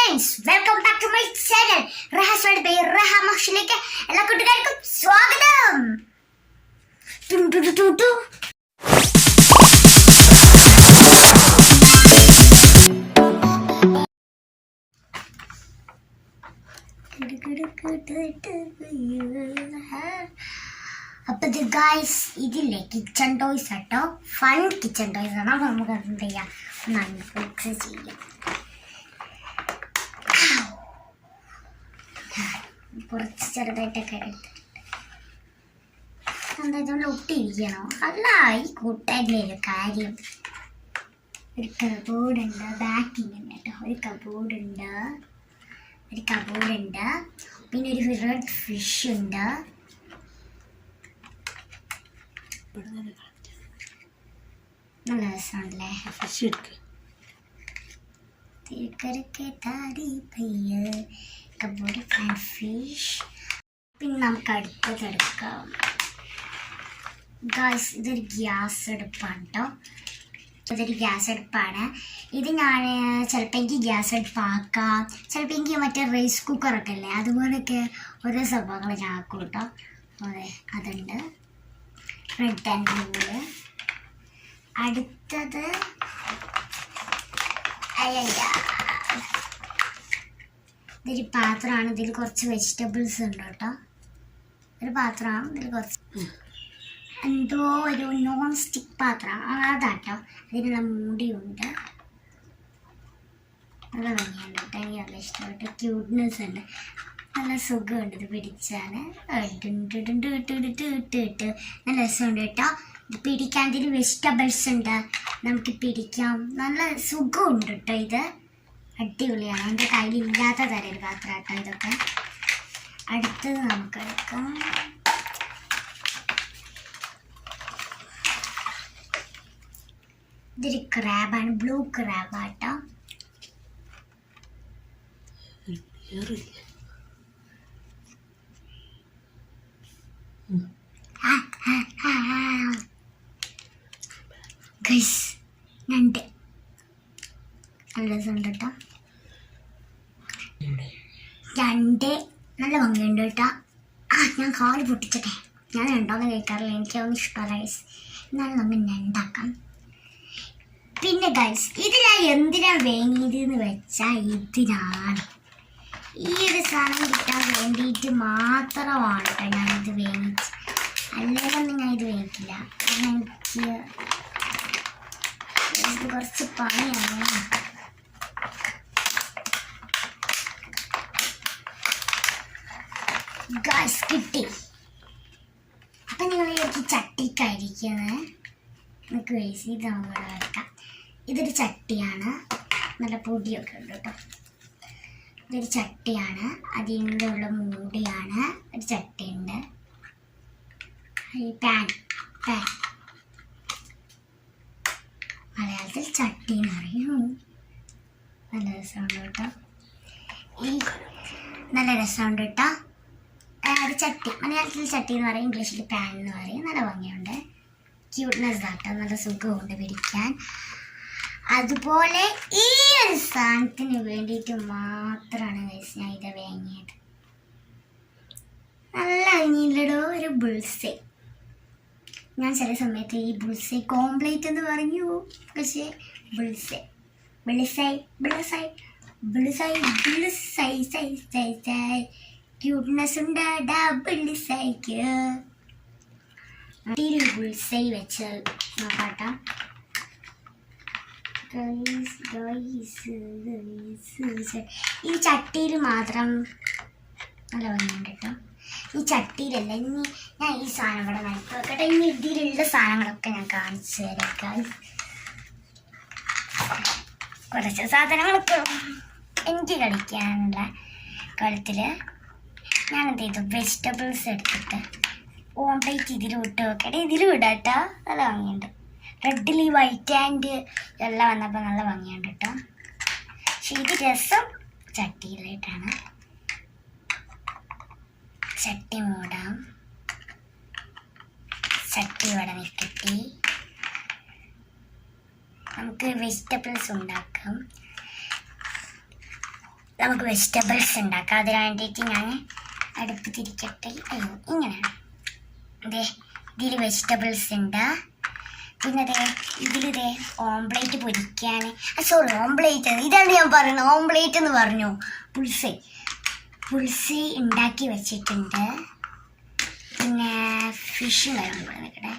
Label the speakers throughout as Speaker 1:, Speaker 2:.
Speaker 1: Friends, welcome back to my channel റഹാസ്വാഡ് by റഹാമോഷിലേക്ക് എല്ലാ കൂട്ടുകാർക്കും സ്വാഗതം. അപ്പൊ ഗൈസ്, ഇതില്ലേ കിച്ചൺ ടോയ്സ് കേട്ടോ, ഫൺ കിച്ചൺ ടോയ്സ് ആണ്. അപ്പൊ നമുക്ക് എന്ത് ചെയ്യാം, ഒന്ന് അൺബോക്സ് ചെയ്യാം. കുറച്ച് ചെറുതായിട്ടൊക്കെ എടുത്തിട്ടുണ്ട്. എന്താ ഇതുകൊണ്ട് ഒട്ടിയിരിക്കണോ? അല്ല, ഈ കൂട്ടായില്ലേ കാര്യം. ഒരു കബോർഡ് ഉണ്ട്, ബാക്കിങ് ഉണ്ട് കേട്ടോ. ഒരു കബോർഡ് ഉണ്ട്, പിന്നെ ഒരു റെഡ് ഫിഷ് ഉണ്ട്. നല്ല രസമുണ്ടല്ലേ ഫിഷ് എടുക്കുക. Cupboard fish. പിന്നെ നമുക്ക് അടുത്തതെടുക്കാം. ഗായ്സ്, ഇതൊരു ഗ്യാസ് അടുപ്പാണ് കേട്ടോ. ഇത് ഞാൻ ചിലപ്പോൾ എനിക്ക് ഗ്യാസ് അടുപ്പാക്കാം, ചിലപ്പോൾ എനിക്ക് മറ്റേ റൈസ് കുക്കറൊക്കെ അല്ലേ, അതുപോലെയൊക്കെ ഓരോ സംഭവങ്ങൾ ഞാൻ ആക്കും കേട്ടോ. അതെ, അതുണ്ട്. Red and blue. അടുത്തത് ഇതൊരു പാത്രമാണ്. ഇതിൽ കുറച്ച് വെജിറ്റബിൾസ് ഉണ്ട് കേട്ടോ. ഒരു പാത്രമാണ്. ഇതിൽ കുറച്ച് എന്തോ ഒരു നോൺ സ്റ്റിക്ക് പാത്രമാണ്, അതാട്ടോ. അതിനുള്ള മൂടിയുണ്ട്. നല്ല ഭംഗിയുണ്ട് കേട്ടോ. എനിക്ക് നല്ല ഇഷ്ടപ്പെട്ടു. ക്യൂട്ട്നെസ് ഉണ്ട്, നല്ല സുഖമുണ്ട് ഇത് പിടിച്ചാൽ. നല്ല രസമുണ്ട് കേട്ടോ. ഇത് പിടിക്കാൻ ഇതിൽ വെജിറ്റബിൾസ് ഉണ്ട്, നമുക്ക് പിടിക്കാം. നല്ല സുഖമുണ്ട് കേട്ടോ. ഇത് അടിപൊളിയാണ്. എൻ്റെ കയ്യിലില്ലാത്ത തരം ഒരു പാത്രം കേട്ടോ ഇതൊക്കെ. അടുത്തത് നമുക്ക് എടുക്കാം. ഇതൊരു ക്രാബാണ്, ബ്ലൂ ക്രാബാട്ടോ. ഞണ്ട് നല്ല രസമുണ്ട് കേട്ടോ. ഞണ്ട് നല്ല ഭംഗിയുണ്ട് കേട്ടോ. ഞാൻ കാല് പൊട്ടിച്ചട്ടെ. ഞാൻ ഞണ്ടോന്ന് കഴിക്കാറില്ല, എനിക്കതൊന്നും ഇഷ്ടമല്ല ഗൈസ്. എന്നാലും നമുക്ക് ഞണ്ടാക്കാം. പിന്നെ ഗൈസ്, ഇത് ഞാൻ എന്തിനാ വാങ്ങിയതെന്ന് വെച്ചാൽ ഇതിനാണ്. ഈ ഒരു സാധനം കിട്ടാൻ വേണ്ടിയിട്ട് മാത്രമാണ് കേട്ടോ ഞാനിത് വാങ്ങിച്ച്. അല്ലെങ്കിലൊന്നും ഞാൻ ഇത് വാങ്ങിക്കില്ല. എനിക്ക് ഇത് കുറച്ച് പണിയാണ്. ഗൈസ്, കിട്ടി. അപ്പം നിങ്ങൾ എനിക്ക് ചട്ടിക്കായിരിക്കുന്നത് നമുക്ക് വേസ് ഇത് നമ്മൾ വെക്കാം. ഇതൊരു ചട്ടിയാണ്, നല്ല പൊടിയൊക്കെ ഉണ്ട് കേട്ടോ. ഇതൊരു ചട്ടിയാണ്, അതിൻ്റെ ഉള്ള മൂടിയാണ്. ഒരു ചട്ടിയുണ്ട്. പാൻ മലയാളത്തിൽ ചട്ടി എന്ന് പറയും. നല്ല രസമുണ്ട് കേട്ടോ. നല്ല രസമുണ്ട് കേട്ടോ. ഒരു ചട്ടി, മലയാളത്തിൽ ചട്ടി എന്ന് പറയും, ഇംഗ്ലീഷിൽ പാൻ എന്ന് പറയും. നല്ല ഭംഗിയുണ്ട്, ക്യൂട്ട്നെസ് ആട്ടോ. നല്ല സുഖമുണ്ട് പിടിക്കാൻ. അതുപോലെ ഈ ഒരു സാധനത്തിന് വേണ്ടിയിട്ട് മാത്രമാണ് ഗൈസ് ഞാൻ ഇത് വാങ്ങിയത്. നല്ല ഭംഗിയില്ലടോ, ഒരു ബുൾസൈ. ഞാൻ ചില സമയത്ത് ഈ ബുൾസൈ കോംപ്ലേറ്റ് എന്ന് പറഞ്ഞു, പക്ഷേ ബുൾസൈ ക്യൂട്ട്നെസ് ഉണ്ട് ബുൾസൈക്ക്. ബുൾസൈ വെച്ച് നോക്കാട്ടോ. ഈ ചട്ടിയിൽ മാത്രം നല്ല ഭംഗിയുണ്ട് കേട്ടോ. ഈ ചട്ടിയിലല്ല, ഇനി ഞാൻ ഈ സാധനം കൂടെ നനയ്ക്ക് വെക്കട്ടെ. ഇനി ഇതിലുള്ള സാധനങ്ങളൊക്കെ ഞാൻ കാണിച്ചു തരാം. കുറച്ച് സാധനങ്ങളൊക്കെ എനിക്ക് കളിക്കാനുള്ള കളത്തിൽ ഞാൻ എന്ത് ചെയ്തു, വെജിറ്റബിൾസ് എടുത്തിട്ട് ഓംപ്ലേറ്റ് ഇതിലും ഇട്ട് വെക്കട്ടെ. ഇതിലും ഇടാം കേട്ടോ. നല്ല ഭംഗിയുണ്ട്. റെഡിൽ ഈ വൈറ്റ് ആൻഡ് എല്ലാം വന്നപ്പോൾ നല്ല ഭംഗിയുണ്ട് കേട്ടോ. പക്ഷെ ഇത് രസം ചട്ടിയിലായിട്ടാണ്. ചട്ടി മൂടാം. ചട്ടി ഇവിടെ നിൽക്കട്ടെ. നമുക്ക് വെജിറ്റബിൾസ് ഉണ്ടാക്കാം. നമുക്ക് വെജിറ്റബിൾസ് ഉണ്ടാക്കാം. അതിന് വേണ്ടിയിട്ട് ഞാൻ അടുപ്പ് തിരിക്കട്ടെ. അയ്യോ ഇങ്ങനെയാണ്. അതെ, ഇതിൽ വെജിറ്റബിൾസ് ഉണ്ട്. പിന്നെ അതെ ഇതിലിതേ ഓംപ്ലേറ്റ് പൊരിക്കാൻ, സോറി ഓംപ്ലേറ്റ് ഇതാണ് ഞാൻ പറയുന്നത്, ഓംപ്ലേറ്റ് എന്ന് പറഞ്ഞു. പുൾസി ഉണ്ടാക്കി വെച്ചിട്ടുണ്ട്. പിന്നെ ഫിഷും കാര്യങ്ങളും നിൽക്കട്ടെ.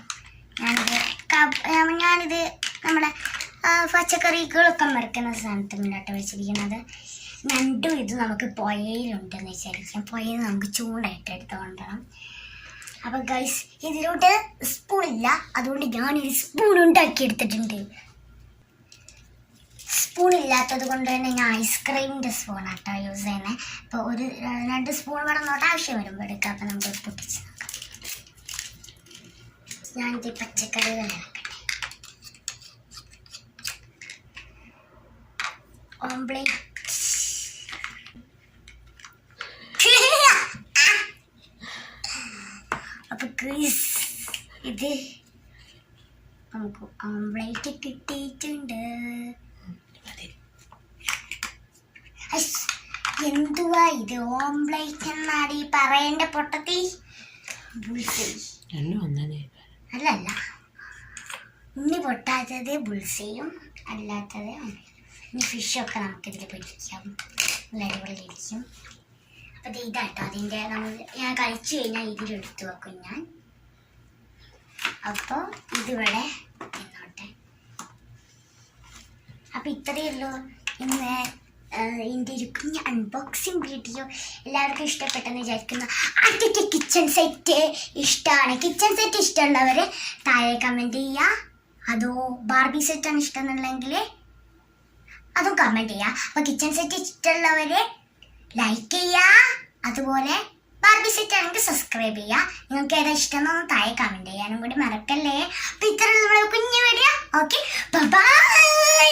Speaker 1: ഞാനിത് നമ്മുടെ പച്ചക്കറികളൊക്കെ മറക്കുന്ന സാധനത്തിൽ മുന്നോട്ട് വെച്ചിരിക്കുന്നത്. ഞണ്ടും ഇത് നമുക്ക് പുഴയിലുണ്ടെന്ന് വിചാരിക്കാം. പുഴയിൽ നമുക്ക് ചൂണ്ടായിട്ട് എടുത്ത് കൊണ്ടുവരണം. അപ്പോൾ ഗൈസ് ഇതിലോട്ട് സ്പൂണില്ല, അതുകൊണ്ട് ഞാനൊരു സ്പൂൺ ഉണ്ടാക്കി എടുത്തിട്ടുണ്ട്. സ്പൂൺ ഇല്ലാത്തത് കൊണ്ട് തന്നെ ഞാൻ ഐസ്ക്രീമിൻ്റെ സ്പൂണാട്ടോ യൂസ് ചെയ്യുന്നത്. അപ്പോൾ ഒരു 2 സ്പൂൺ വേണമെന്നോട്ട് ആവശ്യം വരുമ്പോൾ എടുക്കാം. അപ്പോൾ നമുക്ക് പൊട്ടിച്ച് നോക്കാം. ഞാനിത് പച്ചക്കറികൾ ഇറക്കട്ടെ. ഓംപ്ലേറ്റ് അപ്പോൾ ഗൈസ് ഇത് നമുക്ക് ഓംപ്ലേറ്റ് കിട്ടിയിട്ടുണ്ട്. എന്തുവാ ഇത് ഓംപ്ലേറ്റ് എന്നാടി പറയേണ്ട പൊട്ടത്തി? അല്ലല്ല, ഉണ്ണി പൊട്ടാത്തത് ബുൾസയും അല്ലാത്തത്. ഇനി ഫിഷൊക്കെ നമുക്കിതിൽ പൊരിക്കാം, നല്ല അടിപൊളിയായിരിക്കും. അപ്പോൾ ഇതാട്ടോ അതിൻ്റെ ഞാൻ കഴിച്ചു കഴിഞ്ഞാൽ ഇതിലെടുത്ത് വെക്കും ഞാൻ. അപ്പോൾ ഇതിവിടെ നിന്നോട്ടെ. അപ്പോൾ ഇത്രയേ ഉള്ളൂ ഇന്ന് എൻ്റെ ഒരു കുഞ്ഞ് അൺബോക്സിങ് വീഡിയോ. എല്ലാവർക്കും ഇഷ്ടപ്പെട്ടെന്ന് വിചാരിക്കുന്നു. അടുത്ത കിച്ചൺ സെറ്റ് ഇഷ്ടമാണ്. കിച്ചൺ സെറ്റ് ഇഷ്ടമുള്ളവർ താഴെ കമൻറ്റ് ചെയ്യുക. അതോ ബാർബി സെറ്റാണ് ഇഷ്ടം എന്നുണ്ടെങ്കിൽ അതും കമൻറ്റ് ചെയ്യുക. അപ്പോൾ കിച്ചൺ സെറ്റ് ഇഷ്ടമുള്ളവർ ലൈക്ക് ചെയ്യുക. അതുപോലെ ബാർബി സെറ്റ് ആണെങ്കിൽ സബ്സ്ക്രൈബ് ചെയ്യുക. നിങ്ങൾക്ക് ഏതാ ഇഷ്ടം എന്നൊന്ന് താഴെ കമൻറ്റ് ചെയ്യാനും കൂടി മറക്കല്ലേ. അപ്പോൾ ഇത്രയുള്ള നമ്മുടെ കുഞ്ഞു video. Okay, bye.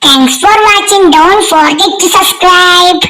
Speaker 1: Thanks for watching. Don't forget to subscribe.